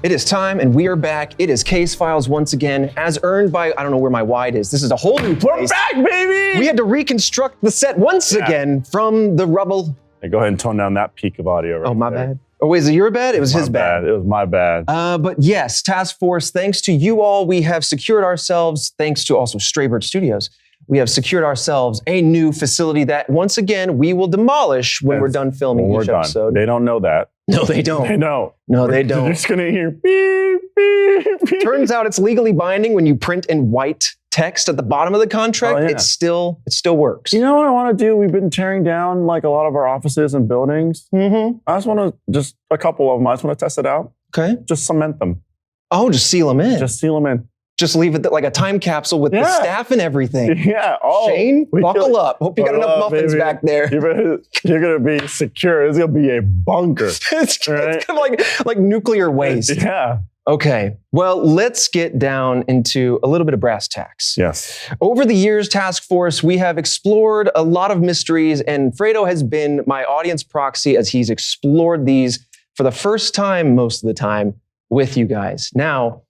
It is time, and we are back. It is Case Files once again, as earned by, I don't know where my wide is. This is a whole new place. We're back, baby! We had to reconstruct the set once again from the rubble. Hey, go ahead and tone down that peak of audio right Oh, my there. bad. Oh, wait, is it your bad? It was his bad. It was my bad. But yes, Task Force, thanks to you all, we have secured ourselves, thanks to also Straybird Studios, we have secured ourselves a new facility that, once again, we will demolish when we're done filming each episode. They don't know that. No, they don't. They don't. No, they don't. They're just going to hear beep, beep, beep. Turns out it's legally binding when you print in white text at the bottom of the contract. Oh, yeah. It still works. You know what I want to do? We've been tearing down like a lot of our offices and buildings. Mm-hmm. I just want to, just a couple of them, I just want to test it out. Okay. Just cement them. Oh, just seal them in. Just seal them in. Just leave it like a time capsule with the staff and everything. Yeah. Oh, Shane, buckle up. Hope you got enough muffins baby. back there. You're going to be secure. It's going to be a bunker. It's kind of like nuclear waste. Yeah. Okay. Well, let's get down into a little bit of brass tacks. Yes. Over the years, Task Force, we have explored a lot of mysteries, and Fredo has been my audience proxy as he's explored these for the first time, most of the time, with you guys. Now,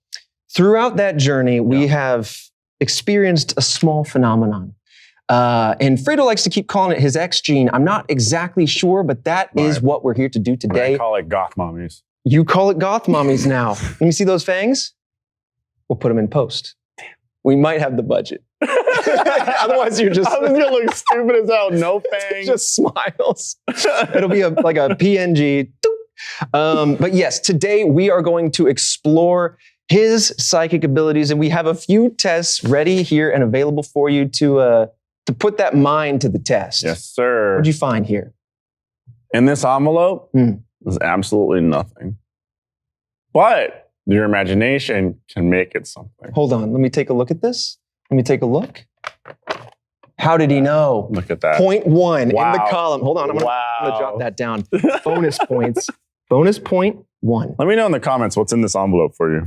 throughout that journey, we have experienced a small phenomenon. And Fredo likes to keep calling it his X gene. I'm not exactly sure, but that is what we're here to do today. I call it goth mommies. You call it goth mommies now. Let me see those fangs. We'll put them in post. We might have the budget. Otherwise, you're just... I was going to look stupid as hell. No fangs. Just smiles. It'll be like a PNG. But yes, today we are going to explore his psychic abilities, and we have a few tests ready here and available for you to put that mind to the test. Yes, sir. What'd you find here? In this envelope, there's absolutely nothing. But your imagination can make it something. Hold on. Let me take a look at this. Let me take a look. How did he know? Look at that. 0.1 in the Wow. column. Hold on. I'm gonna jot that down. Bonus points. Bonus 0.1. Let me know in the comments what's in this envelope for you.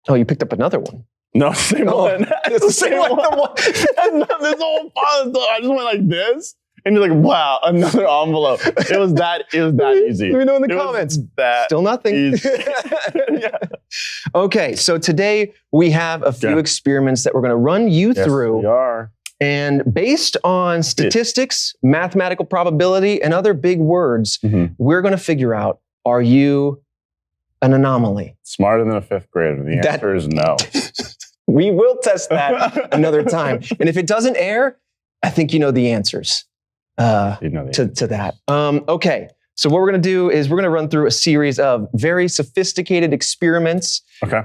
Oh, you picked up another one. No, same one. It's the same one. This whole file, I just went like this, and you're like, wow, another envelope. It was that easy. Let me know in the comments. Still nothing. Yeah. Okay, so today we have a few experiments that we're going to run you through. We are. And based on statistics, mathematical probability, and other big words, we're going to figure out, are you an anomaly? Smarter than a fifth grader. The answer is no. We will test that another time. And if it doesn't air, I think you know the answers to that. Okay, so what we're going to do is we're going to run through a series of very sophisticated experiments. Okay.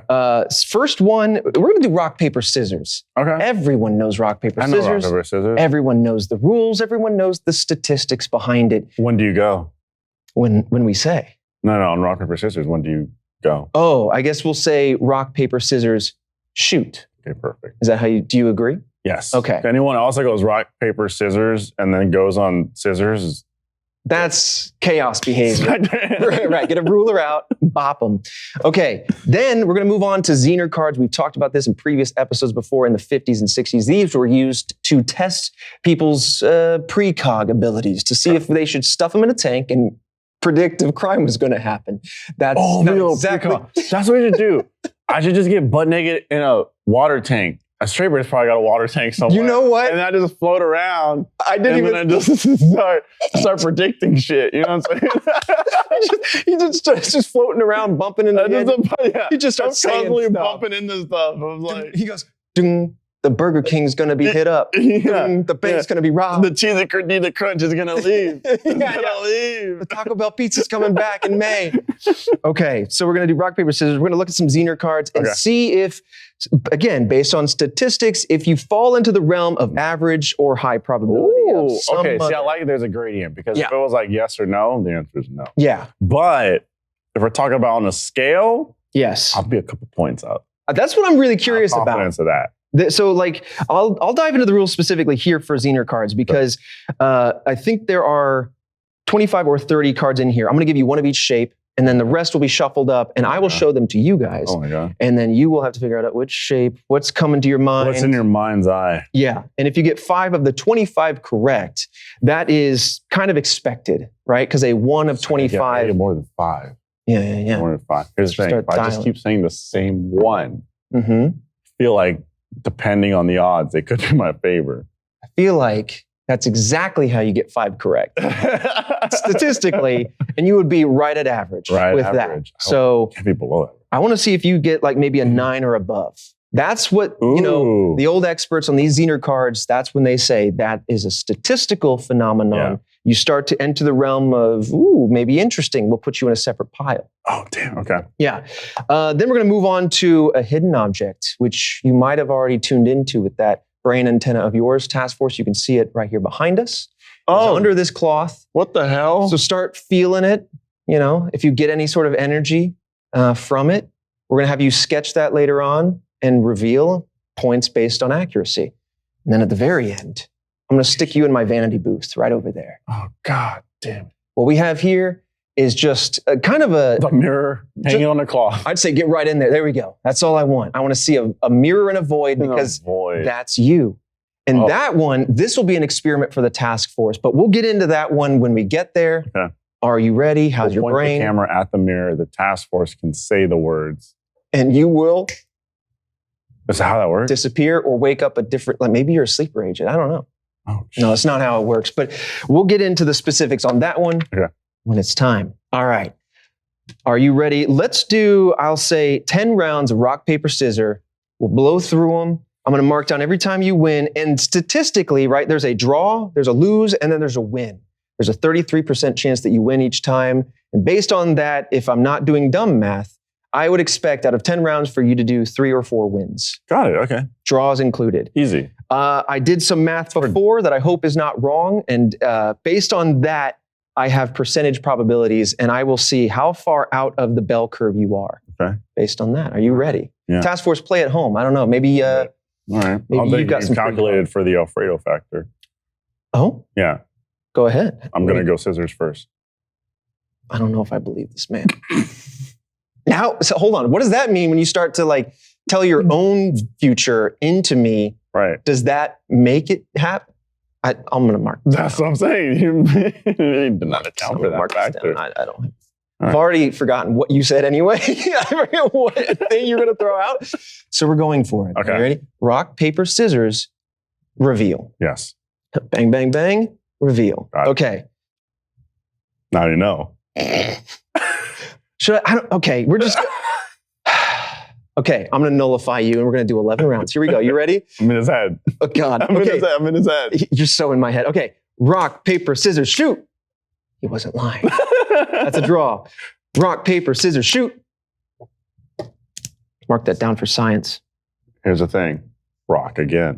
First one, we're going to do rock, paper, scissors. Okay. Everyone knows rock, paper, scissors. I know rock, paper, scissors. Everyone knows the rules. Everyone knows the statistics behind it. When do you go? When we say. No, on rock, paper, scissors, when do you go? Oh, I guess we'll say rock, paper, scissors, shoot. Okay, perfect. Is that how do you agree? Yes. Okay. If anyone else that goes rock, paper, scissors, and then goes on scissors, that's chaos behavior. Right, get a ruler out, bop them. Okay, then we're going to move on to Zener cards. We've talked about this in previous episodes before in the 50s and 60s. These were used to test people's precog abilities to see if they should stuff them in a tank and predict if crime was going to happen. That's exactly. That's what we should do. I should just get butt naked in a water tank. A Straybird probably got a water tank somewhere. You know what? And I just float around. I didn't even. And then I just start predicting shit. You know what I'm saying? He's just floating around, bumping into the He just starts constantly saying bumping into stuff. I was like, he goes, ding. The Burger King's gonna be hit up. The bank's gonna be robbed. The cheesy Gordita Crunch is gonna leave. It's gonna leave. The Taco Bell pizza's coming back in May. Okay, so we're gonna do rock, paper, scissors. We're gonna look at some Zener cards and see if, again, based on statistics, if you fall into the realm of average or high probability. Okay, see, I like it. There's a gradient because if it was like yes or no, the answer is no. Yeah. But if we're talking about on a scale, yes, I'll be a couple points up. That's what I'm really curious about. Confidence of that. So like, I'll dive into the rules specifically here for Zener cards because I think there are 25 or 30 cards in here. I'm going to give you one of each shape, and then the rest will be shuffled up, and I will show them to you guys. Oh my God. And then you will have to figure out which shape, what's coming to your mind. What's in your mind's eye. Yeah. And if you get 5 of the 25 correct, that is kind of expected, right? Because a 1 of 25. I get more than 5. Yeah. 1 to 5. Here's the thing. Start If I just keep saying the same one, Mm-hmm. I feel like depending on the odds, it could be my favor. I feel like that's exactly how you get 5 correct. Statistically, and you would be right at average with that. So can't be below it. I want to see if you get like maybe a 9 or above. That's what, the old experts on these Zener cards, that's when they say that is a statistical phenomenon. Yeah. You start to enter the realm of, maybe interesting. We'll put you in a separate pile. Oh, damn. Okay. Yeah. Then we're going to move on to a hidden object, which you might have already tuned into with that brain antenna of yours, Task Force. You can see it right here behind us. It's under this cloth. What the hell? So start feeling it. If you get any sort of energy from it, we're going to have you sketch that later on and reveal points based on accuracy. And then at the very end, I'm going to stick you in my vanity booth right over there. Oh, God damn it. What we have here is just kind of the mirror hanging on the cloth. I'd say get right in there. There we go. That's all I want. I want to see a mirror and a void because that's you. And that one, this will be an experiment for the task force, but we'll get into that one when we get there. Okay. Are you ready? How's your brain? Point the camera at the mirror. The task force can say the words. And you will Is that how that works? disappear or wake up a different, like maybe you're a sleeper agent. I don't know. Oh, No, that's not how it works, but we'll get into the specifics on that one when it's time. All right. Are you ready? Let's do, I'll say 10 rounds of rock, paper, scissors. We'll blow through them. I'm going to mark down every time you win. And statistically, right, there's a draw, there's a lose, and then there's a win. There's a 33% chance that you win each time. And based on that, if I'm not doing dumb math, I would expect out of 10 rounds for you to do 3 or 4 wins. Got it. Okay. Draws included. Easy. I did some math before that I hope is not wrong. And based on that, I have percentage probabilities and I will see how far out of the bell curve you are. Okay. Based on that. Are you ready? Yeah. Task Force, play at home. I don't know. Maybe, all right. maybe you've got some calculated for the Alfredo factor. Oh? Yeah. Go ahead. I'm going to go scissors first. I don't know if I believe this man. Now, so hold on. What does that mean when you start to like tell your own future into me? Right. Does that make it happen? I'm going to mark this That's down. what I'm saying. You did not account for that factor. I don't. I've already forgotten what you said anyway. I forget what thing you're going to throw out. So we're going for it. Okay. You ready? Rock, paper, scissors, reveal. Yes. Bang, bang, bang, reveal. Got it. Okay. Now you know. Should I don't, okay, we're just, okay, I'm going to nullify you and we're going to do 11 rounds. Here we go. You ready? I'm in his head. Oh, God. I'm Okay. in his head. You're so in my head. Okay. Rock, paper, scissors, shoot. He wasn't lying. That's a draw. Rock, paper, scissors, shoot. Mark that down for science. Here's the thing. Rock again.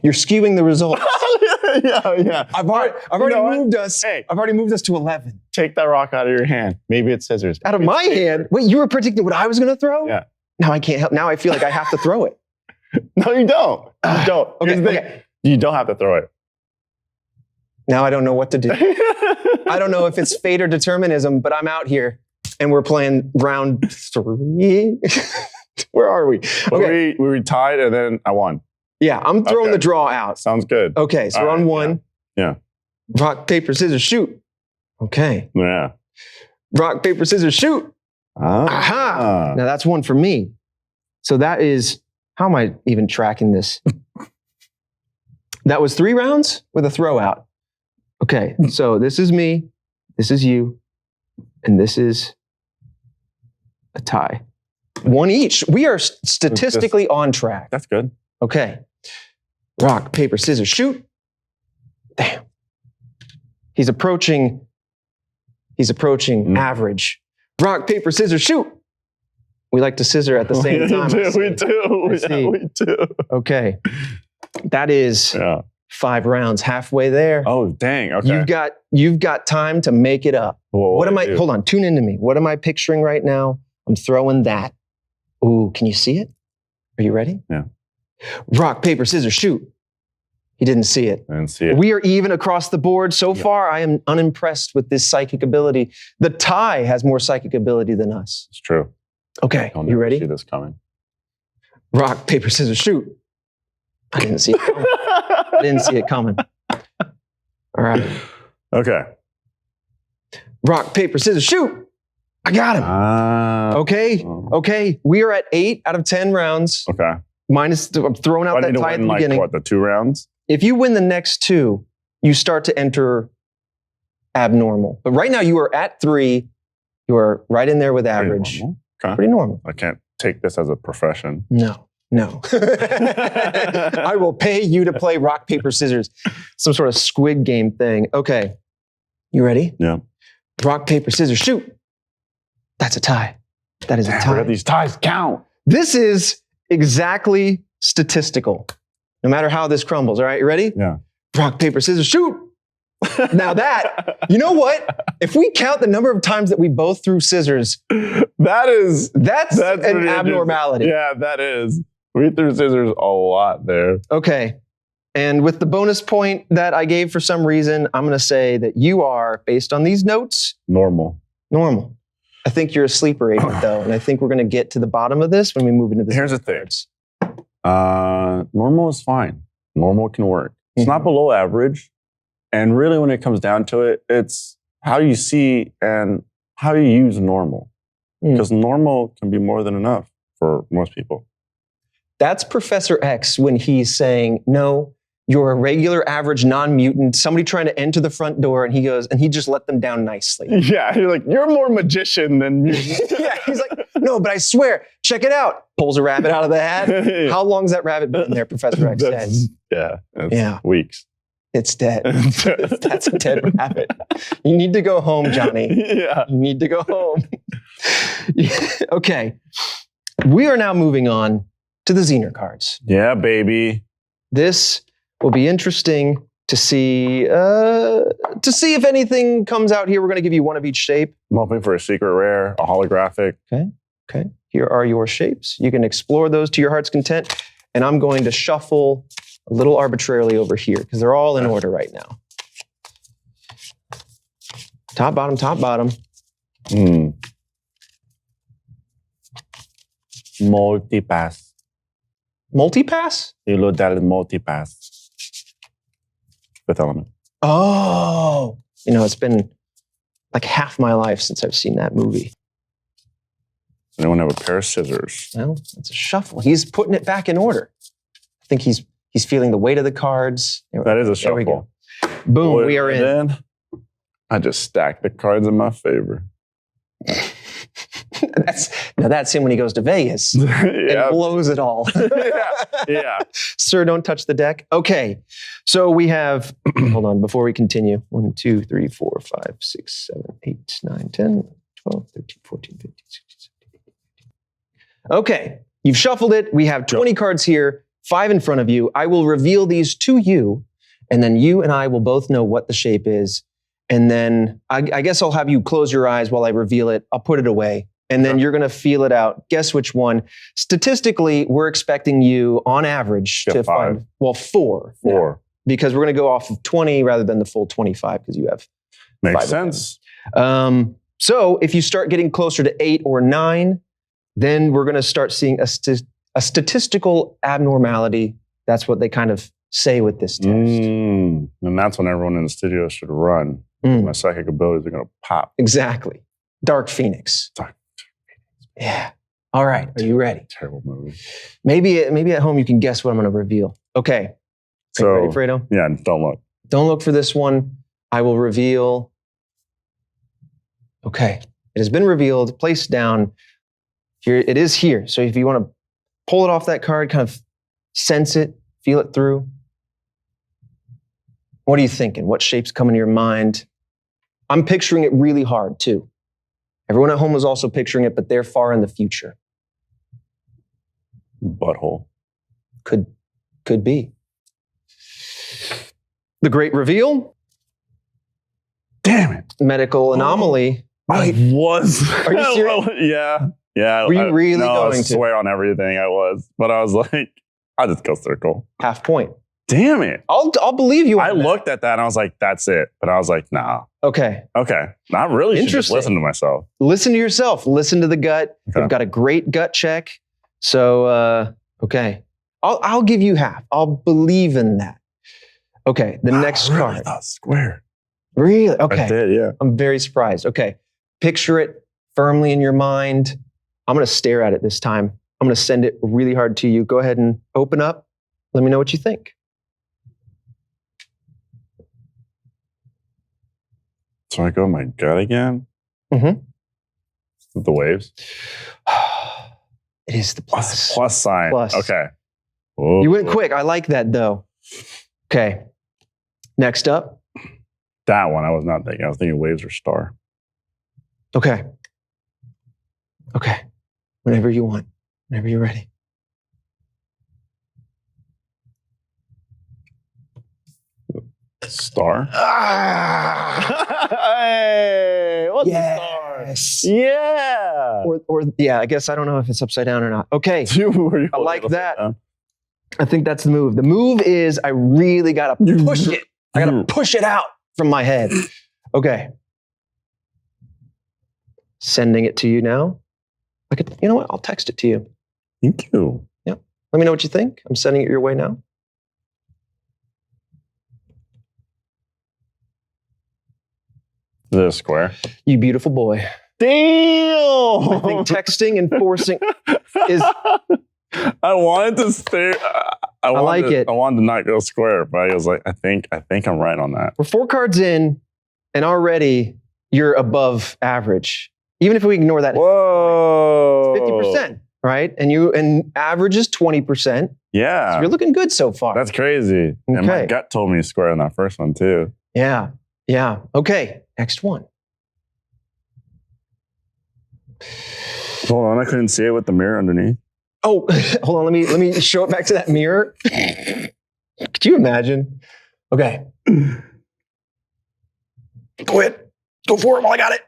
You're skewing the results. yeah. I've already moved us. Hey. I've already moved us to 11. Take that rock out of your hand. Maybe it's scissors. Out of my hand? Wait, you were predicting what I was going to throw? Yeah. Now I can't help. Now I feel like I have to throw it. No, you don't. You don't. Okay, Here's the thing. You don't have to throw it. Now I don't know what to do. I don't know if it's fate or determinism, but I'm out here and we're playing round 3. Where are we? Okay. We were tied and then I won. Yeah, I'm throwing the draw out. Sounds good. Okay, so All we're on right, 1. Yeah. Rock, paper, scissors, shoot. Okay. Yeah. Rock, paper, scissors, shoot. Aha! Now that's 1 for me. So that is, how am I even tracking this? That was 3 rounds with a throw out. Okay, so this is me, this is you, and this is a tie. 1 each. We are statistically on track. That's good. Okay. Rock, paper, scissors, shoot. Damn. He's approaching average. Rock, paper, scissors, shoot. We like to scissor at the same time. We do. Okay. That is 5 rounds, halfway there. Oh, dang. Okay. You've got time to make it up. What am I, hold on, tune into me. What am I picturing right now? I'm throwing that. Ooh, can you see it? Are you ready? Yeah. Rock, paper, scissors, shoot. He didn't see it. I didn't see it. We are even across the board. So far, I am unimpressed with this psychic ability. The tie has more psychic ability than us. It's true. Okay, I'll you never ready? see this coming. Rock, paper, scissors, shoot. I didn't see it coming. I didn't see it coming. All right. Okay. Rock, paper, scissors, shoot. I got him. Okay. Okay. We are at 8 out of 10 rounds. Okay. Minus, I'm throwing out that tie at the beginning. What, the 2 rounds? If you win the next 2, you start to enter abnormal. But right now you are at 3. You are right in there with average. Normal. Okay. Pretty normal. I can't take this as a profession. No. I will pay you to play rock, paper, scissors. Some sort of Squid Game thing. Okay. You ready? Yeah. Rock, paper, scissors, shoot. That's a tie. That is a tie. Where do these ties count? This is exactly statistical. No matter how this crumbles. All right, you ready? Yeah. Rock, paper, scissors, shoot. Now that, you know what? If we count the number of times that we both threw scissors, that's an abnormality. Yeah, that is. We threw scissors a lot there. Okay. And with the bonus point that I gave for some reason, I'm going to say that you are, based on these notes, normal. I think you're a sleeper agent, though, and I think we're going to get to the bottom of this when we move into this. Here's the thing. Normal is fine. Normal can work. It's not below average. And really, when it comes down to it, it's how you see and how you use normal. Because normal can be more than enough for most people. That's Professor X when he's saying, no, you're a regular, average, non-mutant, somebody trying to enter the front door, and he goes, and he just let them down nicely. Yeah, you're like, you're more magician than me. Yeah, he's like, no, but I swear, check it out. Pulls a rabbit out of the hat. How long's that rabbit been there, Professor X says? Yeah, weeks. It's dead. That's a dead rabbit. You need to go home, Johnny. Yeah. You need to go home. Okay. We are now moving on to the Zener cards. Yeah, baby. This will be interesting to see if anything comes out here. We're going to give you one of each shape. I'm hoping for a secret rare, a holographic. Okay. Here are your shapes. You can explore those to your heart's content. And I'm going to shuffle a little arbitrarily over here because they're all in order right now. Top, bottom, top, bottom. Multipass. Multipass? You look at it, multipass. Fifth Element. Oh, it's been like half my life since I've seen that movie. Anyone have a pair of scissors? Well, it's a shuffle. He's putting it back in order. I think he's feeling the weight of the cards. That is a shuffle. There we go. Boom, we are in. I just stacked the cards in my favor. That's him when he goes to Vegas and blows it all. Yeah. Sir, don't touch the deck. Okay. So we have, hold on, before we continue. 1, 2, 3, 4, 5, 6, 7, 8, 9, 10, 12, 13, 14, 15, 16, 17, 18. Okay. You've shuffled it. We have 20 cards here, 5 in front of you. I will reveal these to you, and then you and I will both know what the shape is. And then I guess I'll have you close your eyes while I reveal it. I'll put it away. And then you're going to feel it out. Guess which one. Statistically, we're expecting you, on average, to find, 4. 4. Because we're going to go off of 20 rather than the full 25 because you have Makes sense. So if you start getting closer to 8 or 9, then we're going to start seeing a statistical abnormality. That's what they kind of say with this test. And that's when everyone in the studio should run. My psychic abilities are going to pop. Exactly. Dark Phoenix. Yeah. All right. Are you ready? Terrible movie. Maybe at home you can guess what I'm going to reveal. Okay. So, are you ready, Fredo? Yeah, don't look. Don't look for this one. I will reveal. Okay. It has been revealed, placed down. Here it is here. So if you want to pull it off that card, kind of sense it, feel it through. What are you thinking? What shape's coming to your mind? I'm picturing it really hard too. Everyone at home is also picturing it, but they're far in the future. Butthole. Could be. The great reveal. Damn it. Medical anomaly. I was. Are you serious? Yeah. Were you really going to? I swear on everything I was. But I was like, I'll just go circle. Half point. Damn it. I'll believe you on that. Looked at that and I was like, that's it. But I was like, nah. Okay. Not really. Should just listen to myself. Listen to yourself. Listen to the gut. Okay. You've got a great gut check. So, okay. I'll give you half. I'll believe in that. Okay. The next I card. Thought square. Really? Okay. I did, yeah. I'm very surprised. Okay. Picture it. firmly in your mind. I'm going to stare at it this time. I'm going to send it really hard to you. Go ahead and open up. Let me know what you think. So I go my gut again? Mm-hmm. The waves? It is the plus. Plus sign. Plus. Okay. Whoa. You went quick. I like that, though. Okay. Next up. That one I was not thinking. I was thinking waves or star. Okay. Okay. Whenever you want. Whenever you're ready. Star? Hey, what's yes. the star? Yeah. Or yeah, I guess I don't know if it's upside down or not. Okay. I like that. I think that's the move. The move is I really got to push it. I got to push it out from my head. Okay. Sending it to you now. You know what? I'll text it to you. Thank you. Yeah. Let me know what you think. I'm sending it your way now. Is it a square? You beautiful boy. Damn! I think texting and forcing is... I wanted to stare. I like it. I wanted to not go square, but I was like, I think I'm right on that. We're 4 cards in, and already you're above average. Even if we ignore that, whoa, it's 50%, right? And average is 20%. Yeah, so you're looking good so far. That's crazy. Okay. And my gut told me square on that first one too. Yeah, yeah. Okay, next one. Hold on, I couldn't see it with the mirror underneath. Oh, hold on. Let me show it back to that mirror. Could you imagine? Okay. Go ahead. Go for it while I got it.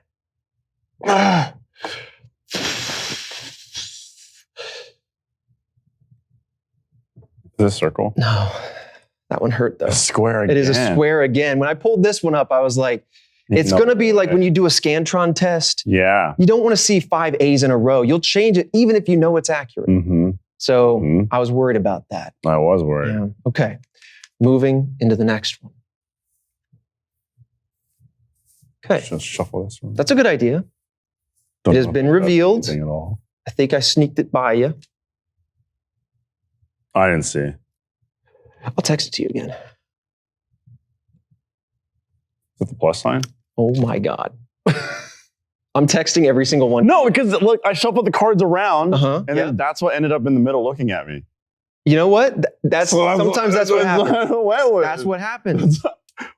Is this a circle? No, that one hurt though. A square again. It is a square again. When I pulled this one up, I was like, it's going to be like when you do a Scantron test. Yeah. You don't want to see 5 A's in a row. You'll change it even if you know it's accurate. Mm-hmm. So I was worried about that. I was worried. Yeah. Okay. Moving into the next one. Okay. Just shuffle this one. That's a good idea. It has been revealed. At all. I think I sneaked it by you. I didn't see. I'll text it to you again. Is it the plus sign? Oh my God. I'm texting every single one. No, because look, I shuffled the cards around, and yeah. then that's what ended up in the middle looking at me. You know what? Sometimes that's what happens. That's what happens.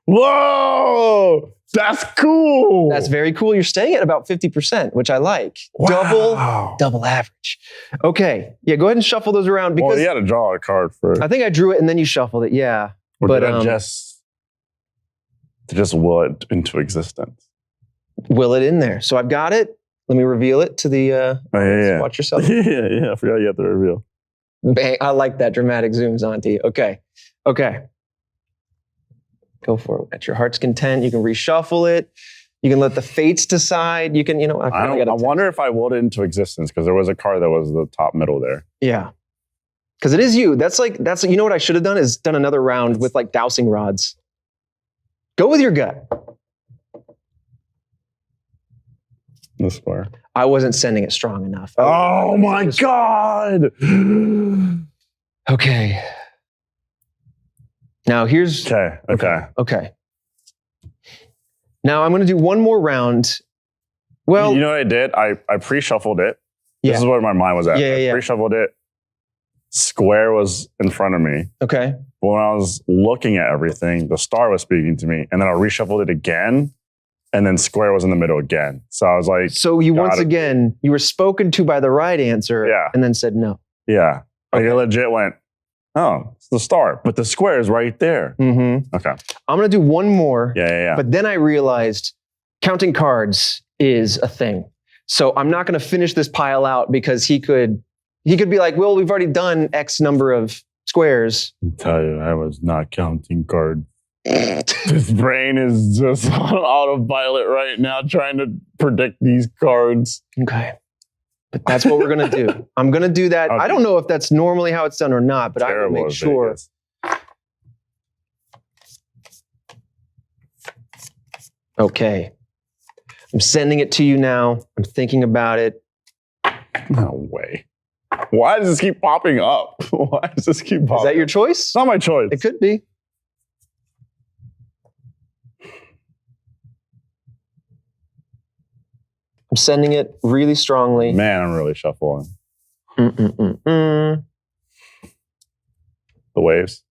Whoa! That's cool. That's very cool. You're staying at about 50%, which I like. Wow. Double average. Okay. Yeah, go ahead and shuffle those around because well, you had to draw a card for. I think I drew it and then you shuffled it. Yeah. Or but did I just will it into existence? Will it in there. So I've got it. Let me reveal it to the watch yourself. Yeah. I forgot you had to reveal. Bang. I like that dramatic zooms onto you. Okay. Go for it. At your heart's content, you can reshuffle it. You can let the fates decide. You can, I wonder if I willed it into existence because there was a card that was the top middle there. Yeah. Because it is you. That's you know what I should have done is done another round with like dowsing rods. Go with your gut. The square. I wasn't sending it strong enough. Oh my God. Okay. Now here's... Okay. Now I'm going to do one more round. Well... You know what I did? I pre-shuffled it. Yeah. This is where my mind was at. Yeah. Pre-shuffled it. Square was in front of me. Okay. But when I was looking at everything, the star was speaking to me. And then I reshuffled it again. And then square was in the middle again. So I was like... So you you were spoken to by the right answer. Yeah. And then said no. Yeah. Like I legit went, oh, it's the star. But the square is right there. Mm-hmm. Okay. I'm going to do one more. Yeah. But then I realized counting cards is a thing. So I'm not going to finish this pile out because he could be like, well, we've already done X number of squares. I'll tell you, I was not counting cards. This brain is just on autopilot right now trying to predict these cards. Okay. But that's what we're going to do. I'm going to do that. I don't know if that's normally how it's done or not, but I will make sure. Okay. I'm sending it to you now. I'm thinking about it. No way. Why does this keep popping up? Why does this keep popping up? Is that your choice? It's not my choice. It could be. I'm sending it really strongly. Man, I'm really shuffling. Mm-mm-mm-mm. The waves.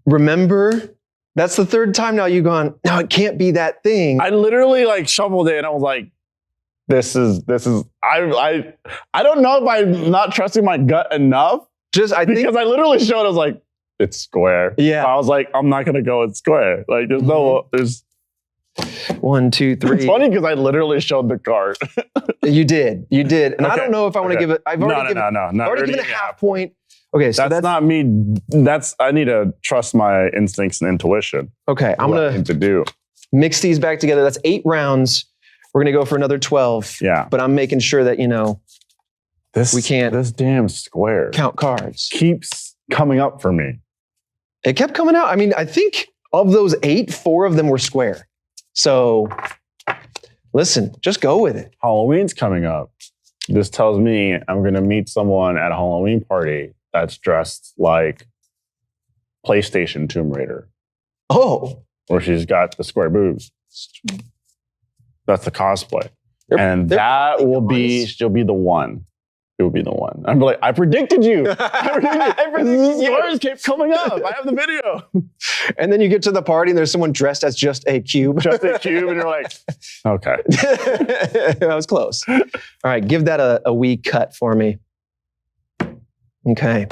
Remember, that's the third time now you've gone, no, it can't be that thing. I literally like shuffled it and I was like, this is, I don't know if I'm not trusting my gut enough. I think Because I literally showed, I was like, it's square. Yeah. I was like, I'm not going to go with square. Like, there's 1, 2, 3. It's funny because I literally showed the card. You did. And Okay. I don't know if I want to give it. I've already given a half point. Okay, so that's not me. I need to trust my instincts and intuition. Okay, I'm What I gonna need to do. mix these back together. That's 8 rounds. We're gonna go for another 12. Yeah. But I'm making sure that we can't This damn square count cards. keeps coming up for me. It kept coming out. I mean, I think of those 8, 4 of them were square. So listen, just go with it. Halloween's coming up. This tells me I'm going to meet someone at a Halloween party that's dressed like PlayStation Tomb Raider, Oh, where she's got the square boobs. That's the cosplay. She'll be the one. It will be the one. I'm like, I predicted you. Scores kept coming up. I have the video. and then you get to the party and there's someone dressed as just a cube. Just a cube, and you're like, okay. That was close. All right, give that a wee cut for me. Okay.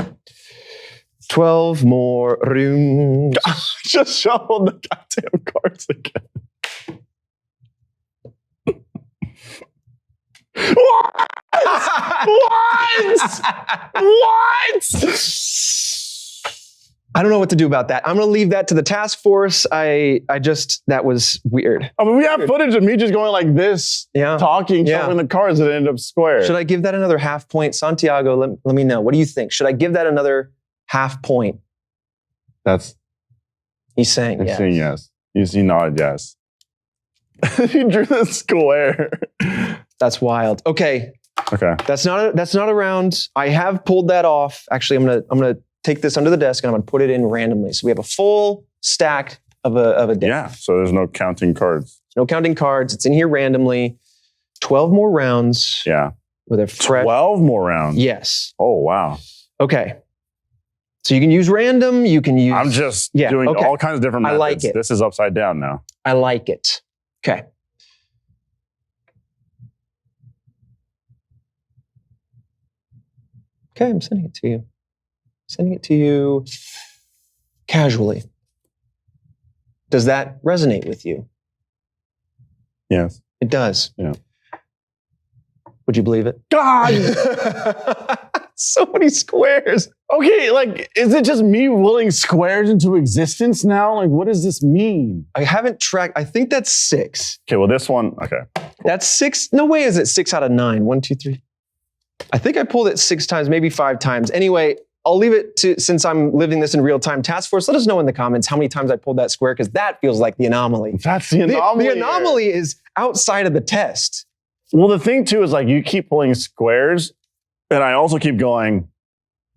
12 more rooms. Just shuffled the goddamn cards again. What? I don't know what to do about that. I'm going to leave that to the task force. That was weird. I mean, we have footage of me just going like this, talking, shuffling the cards, and it ended up square. Should I give that another half point? Santiago, let me know. What do you think? Should I give that another half point? He's saying yes. Saying yes. You nodded yes. He drew the square. That's wild. Okay. That's not a round. I have pulled that off. Actually, I'm gonna take this under the desk and I'm gonna put it in randomly. So we have a full stack of a deck. Yeah. So there's no counting cards. No counting cards. It's in here randomly. 12 more rounds. Yeah. With a fresh 12 more rounds. Yes. Oh wow. Okay. So you can use random. You can use. I'm just doing all kinds of different methods. I like it. This is upside down now. I like it. Okay. Okay, I'm sending it to you. Sending it to you casually. Does that resonate with you? Yes. It does. Yeah. Would you believe it? God! So many squares. Okay, like, is it just me willing squares into existence now? Like, what does this mean? I haven't tracked. I think that's 6. Okay, well, this one, okay. That's 6. No way is it 6 out of 9. 1, 2, 3. I think I pulled it 6 times, maybe 5 times. Anyway, I'll leave it to, since I'm living this in real time. Task Force, let us know in the comments how many times I pulled that square, because that feels like the anomaly. That's the anomaly. The anomaly is outside of the test. Well, the thing too is like you keep pulling squares, and I also keep going,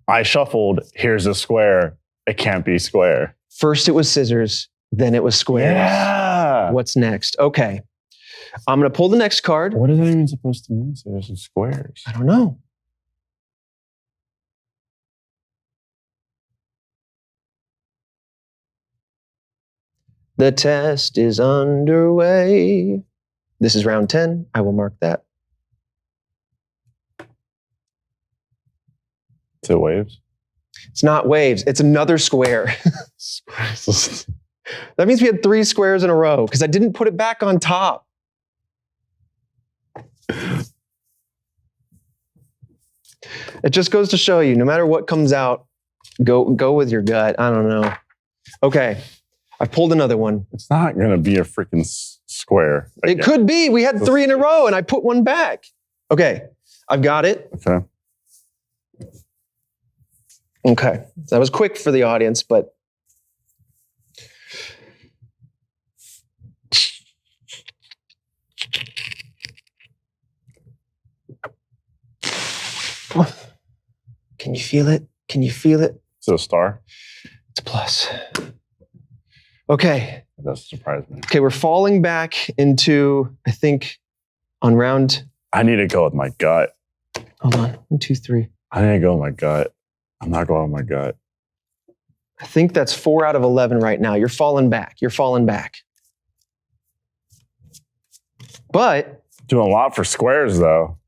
I shuffled, here's a square. It can't be square. First it was scissors, then it was squares. Yeah. What's next? Okay. I'm going to pull the next card. What is that even supposed to mean? Scissors and squares. I don't know. The test is underway. This is round 10. I will mark that. Is it waves? It's not waves. It's another square. That means we had 3 squares in a row because I didn't put it back on top. It just goes to show you, no matter what comes out, go with your gut. I don't know. Okay. I pulled another one. It's not going to be a freaking square. It could be. We had 3 in a row and I put one back. Okay. I've got it. Okay. Okay. That was quick for the audience, but Can you feel it? Can you feel it? Is it a star? It's a plus. Okay. That surprised me. Okay, we're falling back into, I think, on round. I need to go with my gut. Hold on. 1, 2, 3. I need to go with my gut. I'm not going with my gut. I think that's 4 out of 11 right now. You're falling back. You're falling back. But. Doing a lot for squares, though.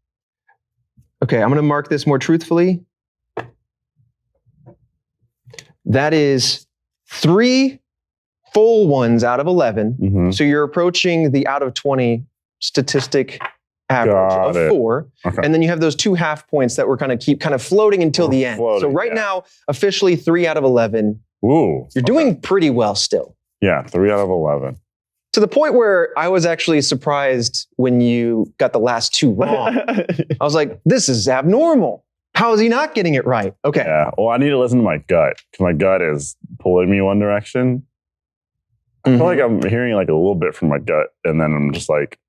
Okay, I'm going to mark this more truthfully. That is 3 full ones out of 11. Mm-hmm. So you're approaching the out of 20 statistic average of 4. Okay. And then you have those 2 half points that we're going to keep kind of floating until the end. So right now, officially 3 out of 11. Ooh. You're doing pretty well still. Yeah, 3 out of 11. To the point where I was actually surprised when you got the last 2 wrong. I was like, this is abnormal. How is he not getting it right? Okay. Yeah, well, I need to listen to my gut because my gut is pulling me one direction. I feel like I'm hearing like a little bit from my gut, and then I'm just like,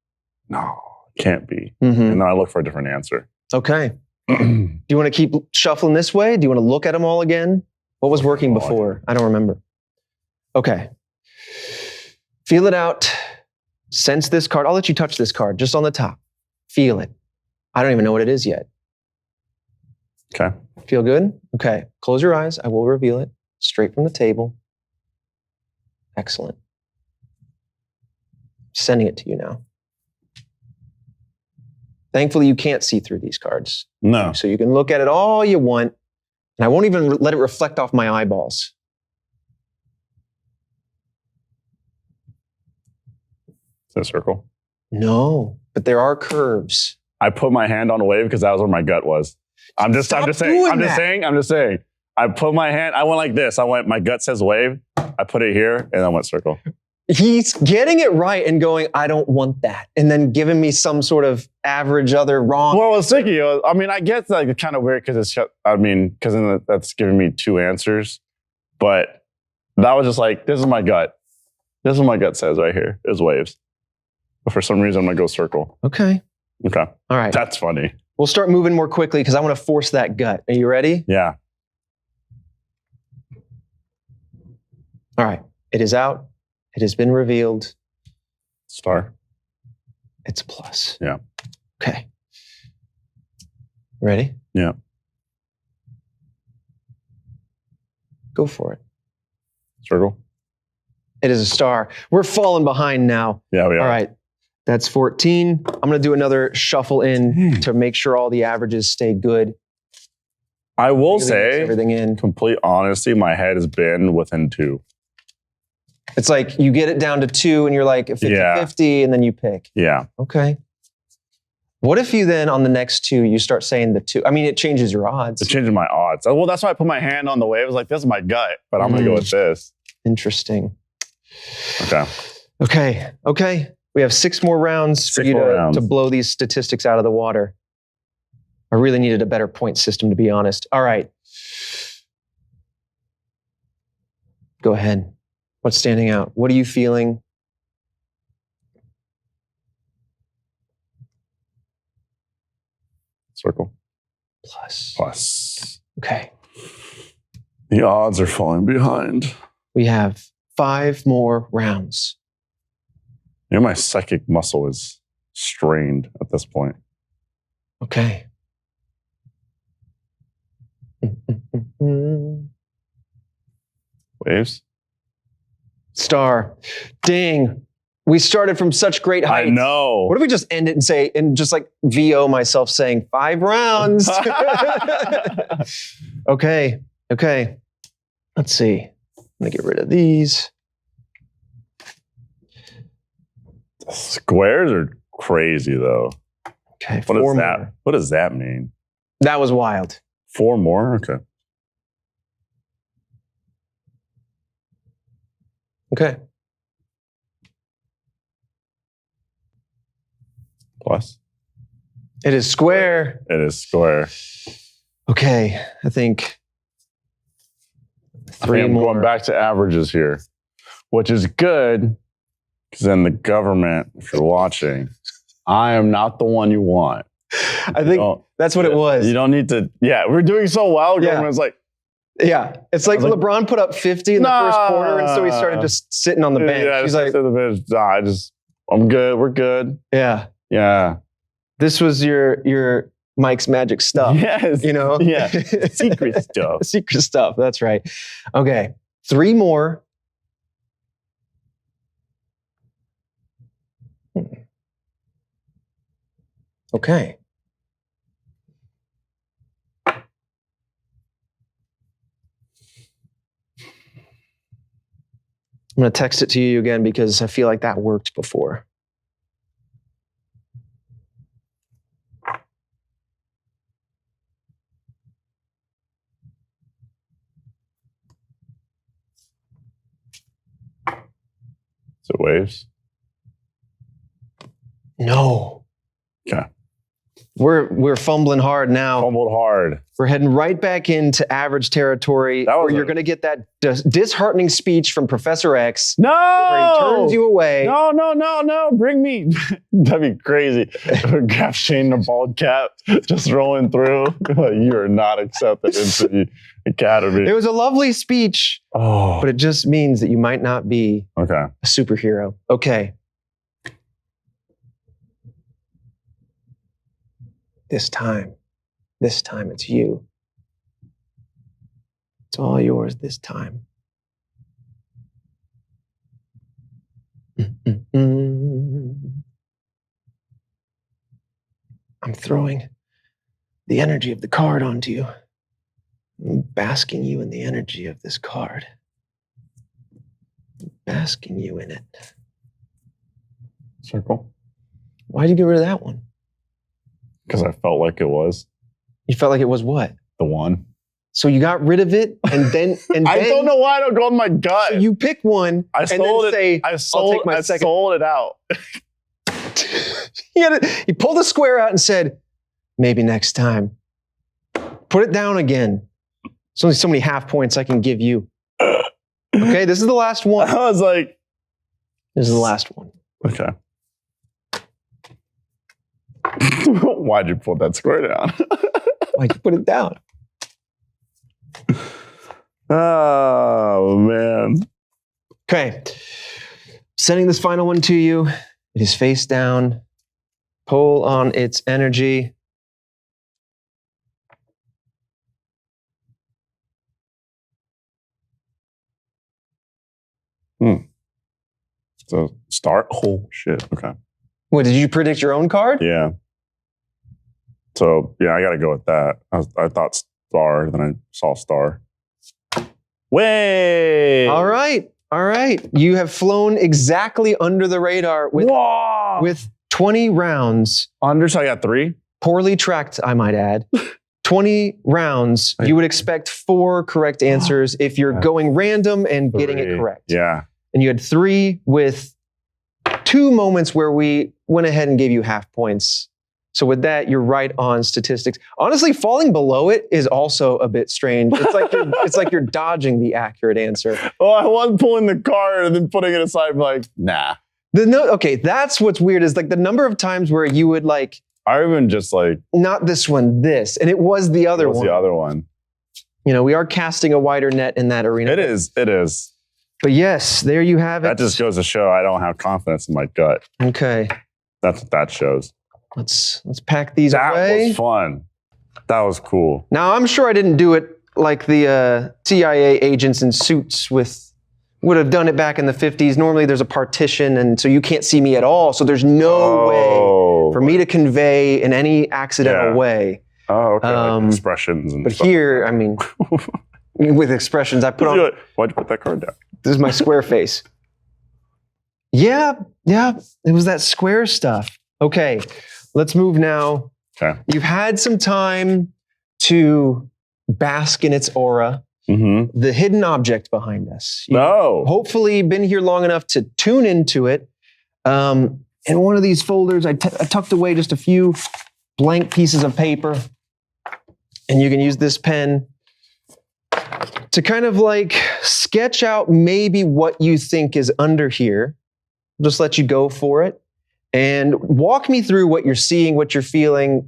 no, it can't be. And then I look for a different answer. Okay. Do you want to keep shuffling this way? Do you want to look at them all again? What was working before? I don't remember. Okay. Feel it out. Sense this card. I'll let you touch this card just on the top. Feel it. I don't even know what it is yet. Okay. Feel good? Okay. Close your eyes. I will reveal it straight from the table. Excellent. Sending it to you now. Thankfully, you can't see through these cards. No. So you can look at it all you want, and I won't even let it reflect off my eyeballs. Is that a circle? No, but there are curves. I put my hand on a wave because that was where my gut was. I'm just saying. I put my hand, I went like this. My gut says wave. I put it here and I went circle. He's getting it right and going, I don't want that. And then giving me some sort of average other wrong. Well, I was thinking, I guess like it's kind of weird because that's giving me 2 answers. But that was just like, this is my gut. This is what my gut says right here is waves. But for some reason, I'm going to go circle. Okay. Okay. All right. That's funny. We'll start moving more quickly because I want to force that gut. Are you ready? Yeah. All right. It is out. It has been revealed. Star. It's a plus. Yeah. Okay. Ready? Yeah. Go for it. Circle. It is a star. We're falling behind now. Yeah, we are. All right. That's 14. I'm going to do another shuffle in to make sure all the averages stay good. I will Really mix say, everything in. complete honesty, my head has been within 2. It's like you get it down to 2 and you're like 50-50 and then you pick. Yeah. Okay. What if you then on the next 2, you start saying the 2? I mean, it changes your odds. It's changing my odds. Well, that's why I put my hand on the wave. I was like, this is my gut, but I'm going to go with this. Interesting. Okay. Okay. We have 6 more rounds for you to blow these statistics out of the water. I really needed a better point system, to be honest. All right. Go ahead. What's standing out? What are you feeling? Circle. Plus. Okay. The odds are falling behind. We have 5 more rounds. My psychic muscle is strained at this point. Okay. Waves? Star. Dang. We started from such great heights. I know. What if we just end it and say, and just like VO myself saying 5 rounds? Okay. Let's see. I'm going to get rid of these. The squares are crazy though. Okay. What is 4 that? more. What does that mean? That was wild. 4 more? Okay. Okay. Plus? It is square. It is square. Okay. I think 3 I'm more. going back to averages here, which is good because then the government, if you're watching, I am not the one you want. I think that's what it was. You don't need to. Yeah, we're doing so well. Yeah. It's like, yeah, it's like LeBron put up 50 in the first quarter, and so he started just sitting on the bench. Yeah, He's like, I'm good. We're good. Yeah, yeah. This was your Mike's magic stuff. Yes. You know? Yeah. Secret stuff. Secret stuff. That's right. Okay. 3 more. Okay. I'm going to text it to you again because I feel like that worked before. Is it waves? No. Okay. We're fumbling hard now. Fumbled hard. We're heading right back into average territory where you're going to get that disheartening speech from Professor X. No! Where he turns you away. No. Bring me. That'd be crazy. Cap Shane in a bald cap just rolling through. You are not accepted into the academy. It was a lovely speech, but it just means that you might not be a superhero. Okay. This time it's you. It's all yours this time. I'm throwing the energy of the card onto you. I'm basking you in the energy of this card. Basking you in it. Circle. Why'd you get rid of that one? Because I felt like it was. You felt like it was what? The one. So you got rid of it, and then I don't know why I don't go on my gut. So you pick one. I sold it. Say, I sold it out. He pulled a square out and said, "Maybe next time." Put it down again. There's only so many half points I can give you. Okay, this is the last one. I was like, this is the last one. Okay. Why'd you pull that square down? Why'd you put it down? Oh, man. Okay. Sending this final one to you. It is face down. Pull on its energy. So, start. Oh, shit. Okay. What, did you predict your own card? Yeah. So, yeah, I got to go with that. I thought star, then I saw star. Way! All right. You have flown exactly under the radar with 20 rounds. Under, so I got 3? Poorly tracked, I might add. 20 rounds. You would expect 4 correct answers if you're going random and getting it correct. Yeah. And you had 3 with 2 moments where we went ahead and gave you half points. So with that, you're right on statistics. Honestly, falling below it is also a bit strange. It's like you're dodging the accurate answer. Oh, I was pulling the card and then putting it aside, like, nah. Okay, that's what's weird is like the number of times where you would like. I even just like. Not this one, this. And it was the other one. The other one. You know, we are casting a wider net in that arena. It is. But yes, there you have it. That just goes to show I don't have confidence in my gut. Okay. That's what that shows. Let's pack these away. That was fun. That was cool. Now, I'm sure I didn't do it like the CIA agents in suits would have done it back in the 50s. Normally, there's a partition, and so you can't see me at all. So there's no way for me to convey in any accidental way. Oh, okay. Like expressions and but stuff. Here, I mean, with expressions, I put on. Why'd you put that card down? This is my square face. Yeah, it was that square stuff. Okay, let's move now. Okay. You've had some time to bask in its aura. Mm-hmm. The hidden object behind us. Hopefully been here long enough to tune into it. In one of these folders, I tucked away just a few blank pieces of paper. And you can use this pen to kind of like sketch out maybe what you think is under here. Just let you go for it. And walk me through what you're seeing, what you're feeling,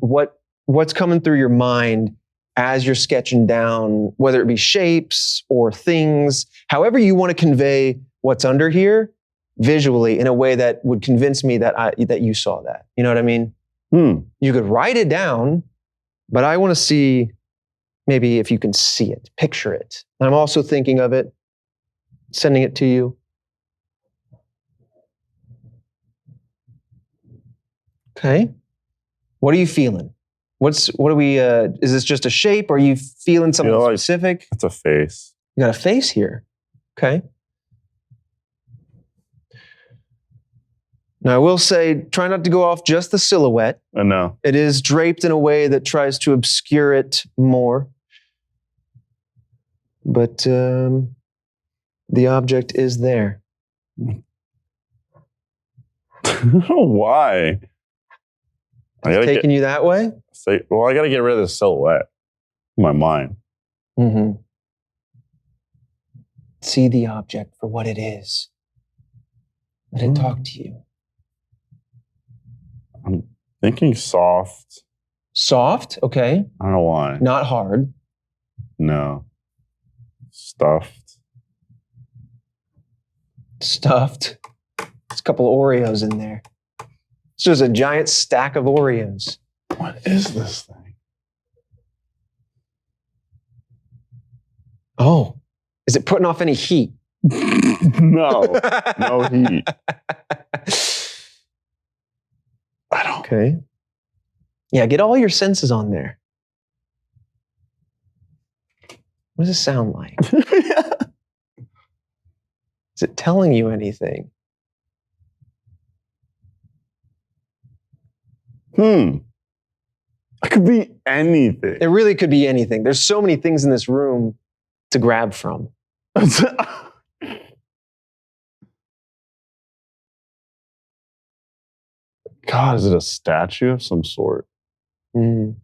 what's coming through your mind as you're sketching down, whether it be shapes or things, however you want to convey what's under here visually in a way that would convince me that you saw that. You know what I mean? You could write it down, but I want to see maybe if you can see it, picture it. And I'm also thinking of it, sending it to you. Okay. What are you feeling? Is this just a shape? Or are you feeling something specific? It's a face. You got a face here. Okay. Now I will say, try not to go off just the silhouette. I know. It is draped in a way that tries to obscure it more. But the object is there. I don't know why. It's taking you that way? I got to get rid of the silhouette in my mind. Mm-hmm. See the object for what it is. Let it talk to you. I'm thinking soft. Soft? Okay. I don't know why. Not hard. No. Stuffed. Stuffed. There's a couple of Oreos in there. It's just a giant stack of Oreos. What is this thing? Oh, is it putting off any heat? No. No heat. I don't. Okay. Yeah, get all your senses on there. What does it sound like? Is it telling you anything? It could be anything. It really could be anything. There's so many things in this room to grab from. God, is it a statue of some sort? I'm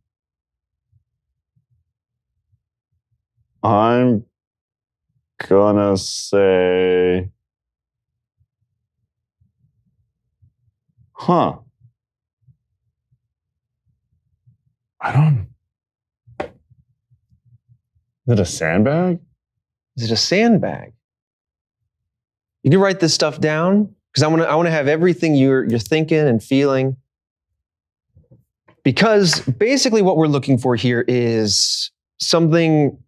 gonna say, I don't. Is it a sandbag? Is it a sandbag? You can write this stuff down because I want to have everything you're thinking and feeling. Because basically what we're looking for here is something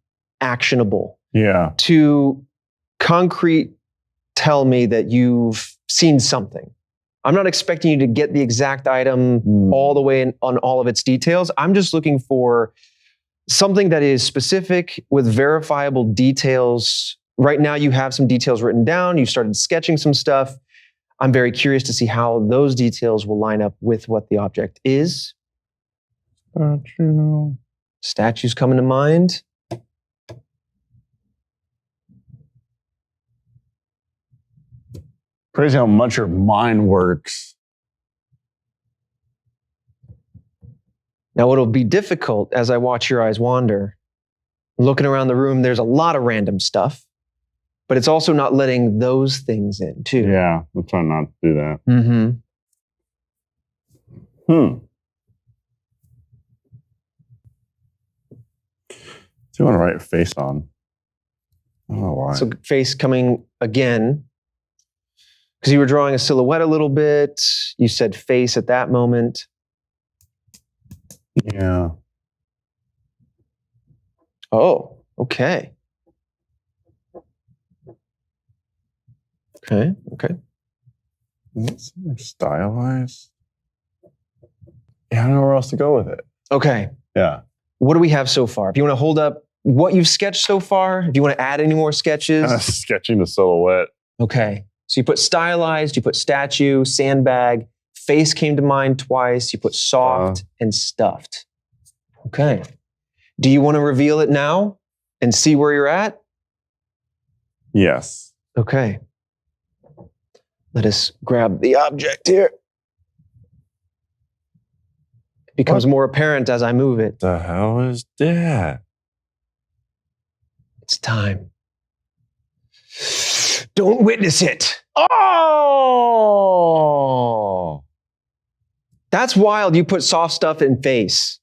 actionable. Yeah. To concrete tell me that you've seen something. I'm not expecting you to get the exact item all the way on all of its details. I'm just looking for something that is specific with verifiable details. Right now you have some details written down. You started sketching some stuff. I'm very curious to see how those details will line up with what the object is. Statues coming to mind. Crazy how much your mind works. Now, what'll be difficult as I watch your eyes wander, looking around the room, there's a lot of random stuff, but it's also not letting those things in, too. Yeah, I'm trying not to do that. Do you want to write face on? I don't know why. So face coming again, because you were drawing a silhouette a little bit. You said face at that moment. Yeah. Oh, okay. Okay. Stylized. Yeah, I don't know where else to go with it. Okay. Yeah. What do we have so far? If you want to hold up what you've sketched so far, if you want to add any more sketches. Sketching the silhouette. Okay. So you put stylized, you put statue, sandbag, face came to mind twice, you put soft and stuffed. Okay. Do you want to reveal it now and see where you're at? Yes. Okay. Let us grab the object here. It becomes more apparent as I move it. The hell is that? It's time. Don't witness it. Oh! That's wild. You put soft stuff in face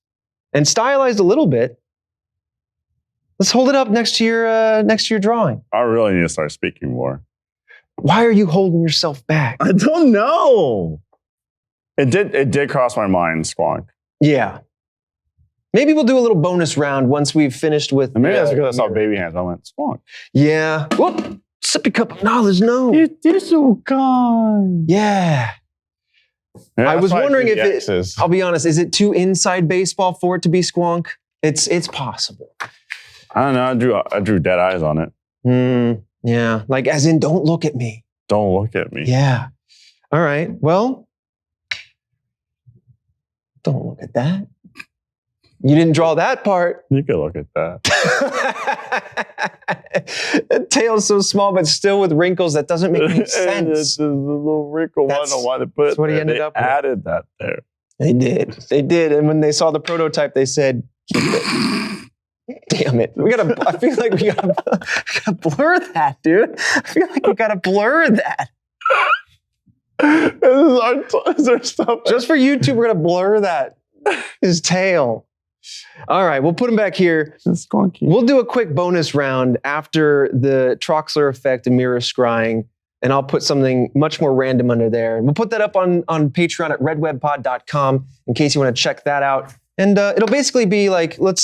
and stylized a little bit. Let's hold it up next to your drawing. I really need to start speaking more. Why are you holding yourself back? I don't know. It did cross my mind, Squonk. Yeah. Maybe we'll do a little bonus round once we've finished with. And maybe that's because I saw baby hands. I went, Squonk. Yeah. Whoop. Sippy cup of knowledge. No. You're so kind. Yeah. I was wondering if it. I'll be honest. Is it too inside baseball for it to be Squonk? It's possible. I don't know. I drew dead eyes on it. Yeah. Like as in, don't look at me. Don't look at me. Yeah. All right. Well, don't look at that. You didn't draw that part. You can look at that. The tail's so small, but still with wrinkles. That doesn't make any sense. The little wrinkle. I don't know why they put it. That's what he ended up with. Added that there. They did. And when they saw the prototype, they said, keep it. Damn it. I feel like we gotta blur that, dude. I feel like we gotta blur that. Is our stuff? Just for YouTube, we're gonna blur that. His tail. All right, we'll put him back here. It's squonky. We'll do a quick bonus round after the Troxler Effect and mirror scrying, and I'll put something much more random under there. And we'll put that up on Patreon at redwebpod.com in case you want to check that out. And it'll basically be like, let's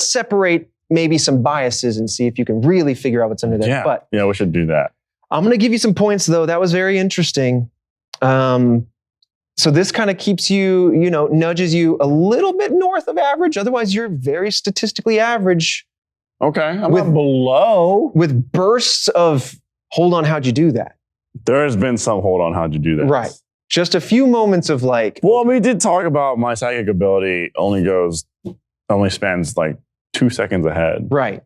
separate maybe some biases and see if you can really figure out what's under there. Yeah, we should do that. I'm going to give you some points, though. That was very interesting. So this kind of keeps you, nudges you a little bit north of average. Otherwise, you're very statistically average. Okay, I'm not below. With bursts of, hold on, how'd you do that? There has been some hold on, how'd you do that? Right. Just a few moments of like. Well, we did talk about my psychic ability only spans like 2 seconds ahead. Right.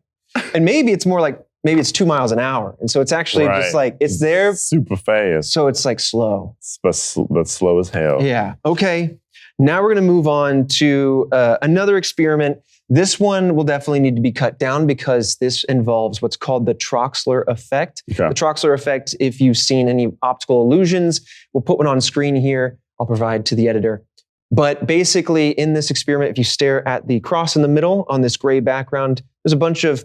And maybe it's more like, maybe it's 2 miles an hour. And so it's actually just like, it's there. Super fast. So it's like slow. But slow as hell. Yeah. Okay. Now we're going to move on to another experiment. This one will definitely need to be cut down because this involves what's called the Troxler Effect. Okay. The Troxler Effect, if you've seen any optical illusions, we'll put one on screen here. I'll provide to the editor. But basically in this experiment, if you stare at the cross in the middle on this gray background, there's a bunch of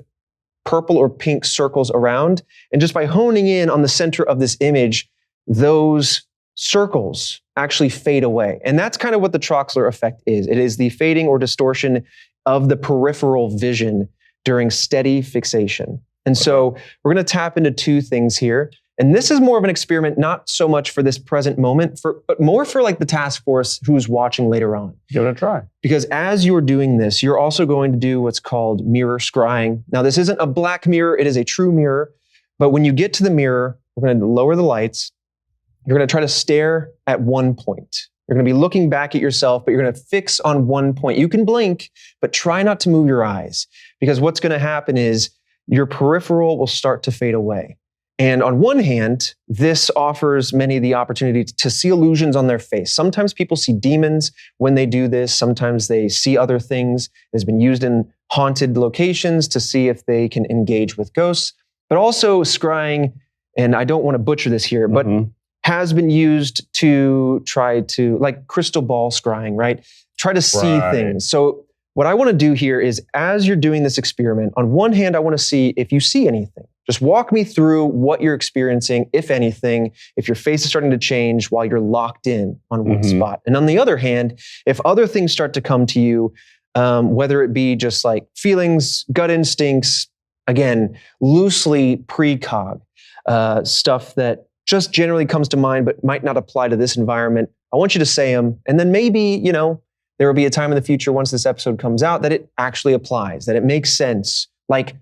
purple or pink circles around. And just by honing in on the center of this image, those circles actually fade away. And that's kind of what the Troxler Effect is. It is the fading or distortion of the peripheral vision during steady fixation. And so we're going to tap into two things here. And this is more of an experiment, not so much for this present moment, but more for like the task force who's watching later on. Give it a try. Because as you're doing this, you're also going to do what's called mirror scrying. Now, this isn't a black mirror. It is a true mirror. But when you get to the mirror, we're going to lower the lights. You're going to try to stare at one point. You're going to be looking back at yourself, but you're going to fix on one point. You can blink, but try not to move your eyes. Because what's going to happen is your peripheral will start to fade away. And on one hand, this offers many the opportunity to see illusions on their face. Sometimes people see demons when they do this. Sometimes they see other things. It has been used in haunted locations to see if they can engage with ghosts. But also scrying, and I don't want to butcher this here, but has been used to try to, like crystal ball scrying, right? Try to see things. So what I want to do here is, as you're doing this experiment, on one hand, I want to see if you see anything. Just walk me through what you're experiencing, if anything, if your face is starting to change while you're locked in on one spot. And on the other hand, if other things start to come to you, whether it be just like feelings, gut instincts, again, loosely precog, stuff that just generally comes to mind but might not apply to this environment, I want you to say them. And then maybe, there will be a time in the future once this episode comes out that it actually applies, that it makes sense. Like,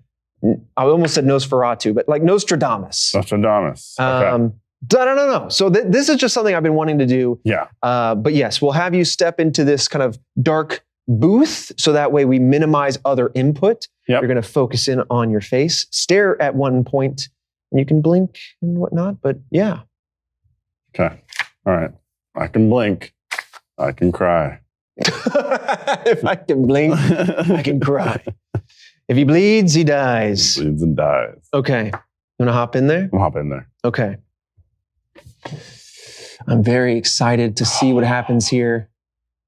I almost said Nosferatu, but like Nostradamus. Nostradamus. Okay. No. So this is just something I've been wanting to do. Yeah. But yes, we'll have you step into this kind of dark booth so that way we minimize other input. Yep. You're going to focus in on your face, stare at one point, and you can blink and whatnot. But yeah. Okay. All right. I can blink. I can cry. If I can blink, I can cry. If he bleeds, he dies. Bleeds and dies. Okay. You want to hop in there? I'll hop in there. Okay. I'm very excited to see what happens here.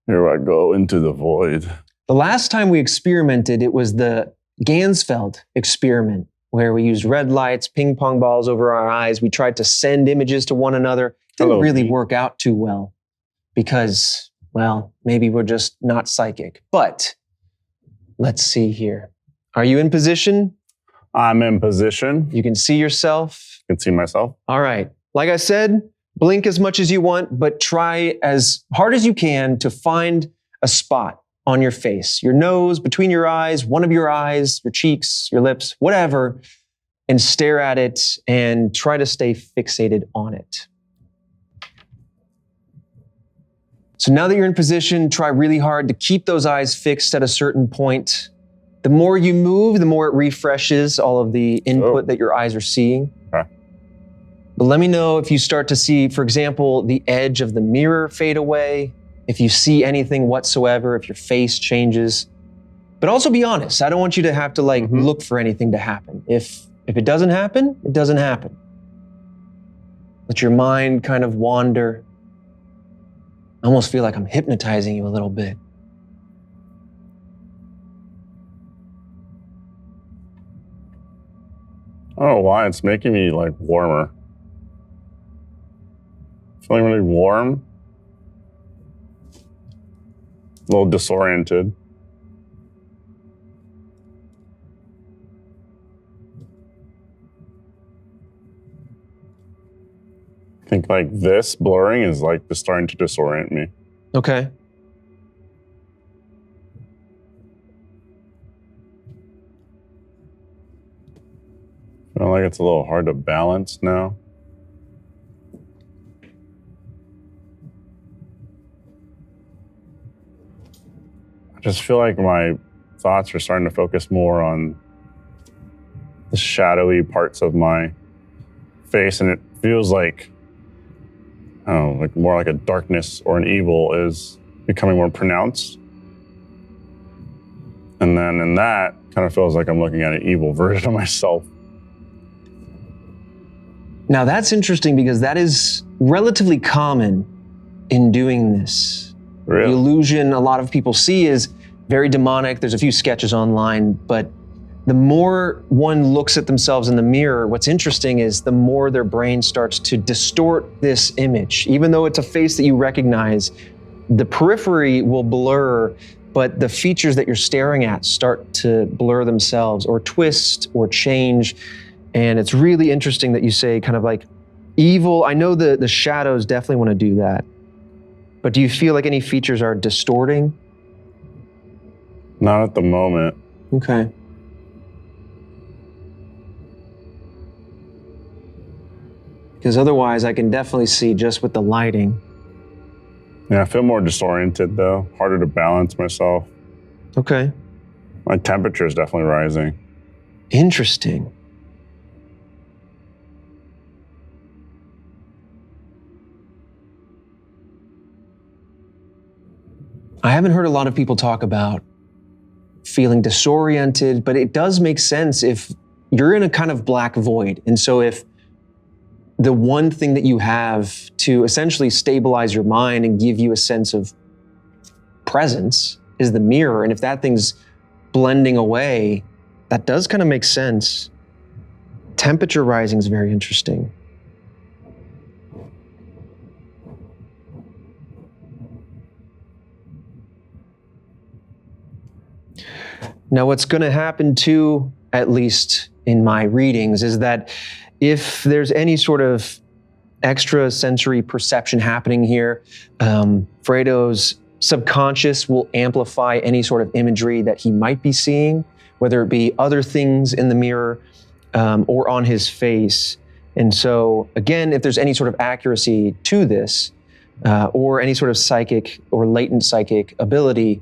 Here I go into the void. The last time we experimented, it was the Gansfeld experiment, where we used red lights, ping pong balls over our eyes. We tried to send images to one another. Didn't really work out too well because, well, maybe we're just not psychic. But let's see here. Are you in position? I'm in position. You can see yourself. I can see myself. All right. Like I said, blink as much as you want, but try as hard as you can to find a spot on your face, your nose, between your eyes, one of your eyes, your cheeks, your lips, whatever, and stare at it and try to stay fixated on it. So now that you're in position, try really hard to keep those eyes fixed at a certain point. The more you move, the more it refreshes all of the input that your eyes are seeing. Okay. But let me know if you start to see, for example, the edge of the mirror fade away, if you see anything whatsoever, if your face changes. But also be honest. I don't want you to have to look for anything to happen. If it doesn't happen, it doesn't happen. Let your mind kind of wander. I almost feel like I'm hypnotizing you a little bit. I don't know why, it's making me warmer. Feeling really warm. A little disoriented. I think this blurring is just starting to disorient me. Okay. I feel like it's a little hard to balance now. I just feel like my thoughts are starting to focus more on the shadowy parts of my face, and it feels like, I don't know, more like a darkness or an evil is becoming more pronounced. And then in that, kind of feels like I'm looking at an evil version of myself. Now that's interesting because that is relatively common in doing this. Really? The illusion a lot of people see is very demonic. There's a few sketches online, but the more one looks at themselves in the mirror, what's interesting is the more their brain starts to distort this image. Even though it's a face that you recognize, the periphery will blur, but the features that you're staring at start to blur themselves or twist or change. And it's really interesting that you say kind of evil. I know the shadows definitely want to do that, but do you feel like any features are distorting? Not at the moment. Okay. Because otherwise I can definitely see just with the lighting. Yeah, I feel more disoriented though. Harder to balance myself. Okay. My temperature is definitely rising. Interesting. I haven't heard a lot of people talk about feeling disoriented, but it does make sense if you're in a kind of black void. And so if the one thing that you have to essentially stabilize your mind and give you a sense of presence is the mirror, and if that thing's blending away, that does kind of make sense. Temperature rising is very interesting. Now, what's going to happen too, at least in my readings, is that if there's any sort of extra sensory perception happening here, Fredo's subconscious will amplify any sort of imagery that he might be seeing, whether it be other things in the mirror or on his face. And so, again, if there's any sort of accuracy to this or any sort of psychic or latent psychic ability,